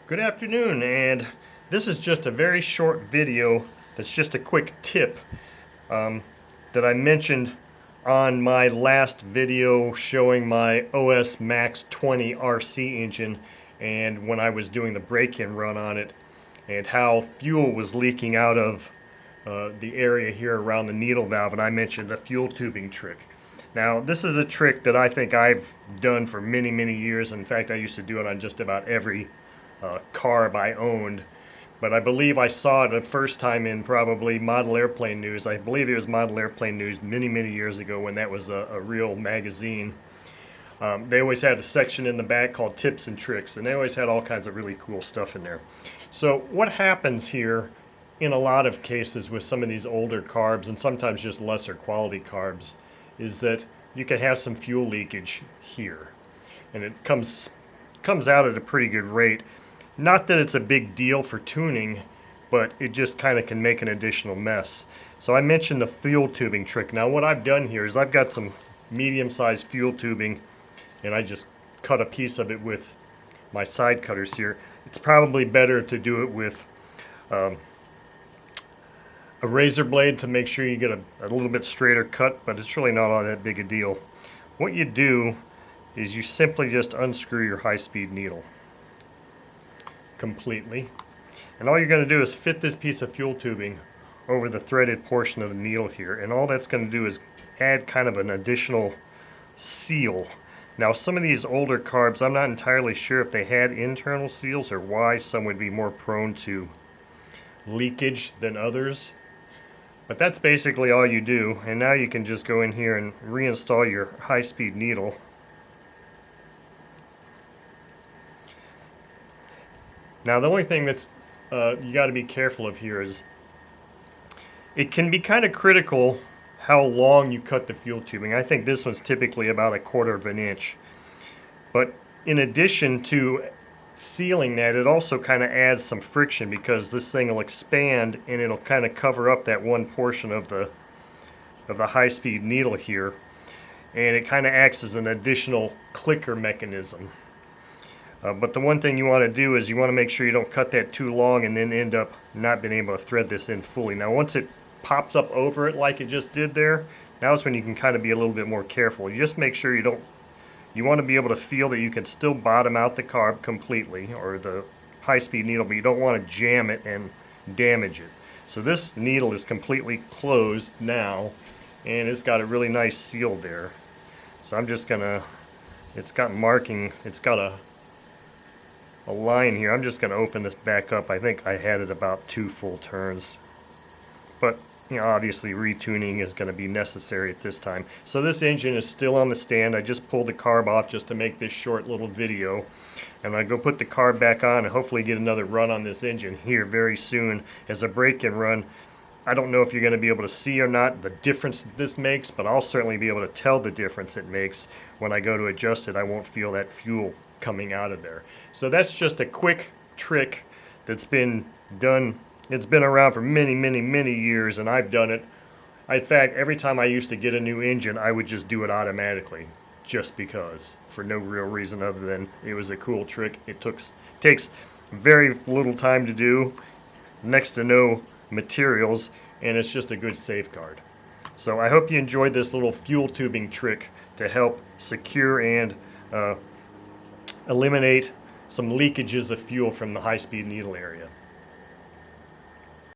Good afternoon, and this is just a very short video that's just a quick tip that I mentioned on my last video showing my OS Max 20 RC engine and when I was doing the break-in run on it and how fuel was leaking out of the area here around the needle valve, and I mentioned a fuel tubing trick. Now, this is a trick that I think I've done for many years. In fact, I used to do it on just about every carb I owned. But I believe I saw it the first time in probably Model Airplane News. I believe it was Model Airplane News many years ago when that was a real magazine. They always had a section in the back called Tips and Tricks, and they always had all kinds of really cool stuff in there. So what happens here in a lot of cases with some of these older carbs, and sometimes just lesser quality carbs, is that you can have some fuel leakage here, and it comes out at a pretty good rate. Not that it's a big deal for tuning, but it just kind of can make an additional mess. So I mentioned the fuel tubing trick. Now what I've done here is I've got some medium-sized fuel tubing, and I just cut a piece of it with my side cutters here. It's probably better to do it with a razor blade to make sure you get a little bit straighter cut, but it's really not all that big a deal. What you do is you simply just unscrew your high-speed needle completely, and all you're going to do is fit this piece of fuel tubing over the threaded portion of the needle here, and all that's going to do is add kind of an additional seal. Now, some of these older carbs, I'm not entirely sure if they had internal seals or why some would be more prone to leakage than others. But that's basically all you do, and now you can just go in here and reinstall your high-speed needle. Now the only thing that's you got to be careful of here is it can be kind of critical how long you cut the fuel tubing. I think this one's typically about 1/4 of an inch. But in addition to sealing that, it also kind of adds some friction because this thing will expand and it'll kind of cover up that one portion of the high-speed needle here, and it kind of acts as an additional clicker mechanism. But the one thing you want to do is you want to make sure you don't cut that too long and then end up not being able to thread this in fully. Now once it pops up over it like it just did there, now is when you can kind of be a little bit more careful. You just make sure you want to be able to feel that you can still bottom out the carb completely, or the high-speed needle, but you don't want to jam it and damage it. So this needle is completely closed now, and it's got a really nice seal there. So I'm just gonna, it's got marking, it's got a line here. I'm just going to open this back up. I think I had it about 2 full turns, but you know, obviously retuning is going to be necessary at this time. So this engine is still on the stand. I just pulled the carb off just to make this short little video, and I go put the carb back on and hopefully get another run on this engine here very soon as a break-in run. I don't know if you're going to be able to see or not the difference this makes, but I'll certainly be able to tell the difference it makes. When I go to adjust it, I won't feel that fuel coming out of there. So that's just a quick trick that's been done. It's been around for many years, and I've done it. In fact, every time I used to get a new engine, I would just do it automatically, just because, for no real reason other than it was a cool trick. It takes very little time to do, next to no materials, and it's just a good safeguard. So I hope you enjoyed this little fuel tubing trick to help secure and eliminate some leakages of fuel from the high-speed needle area.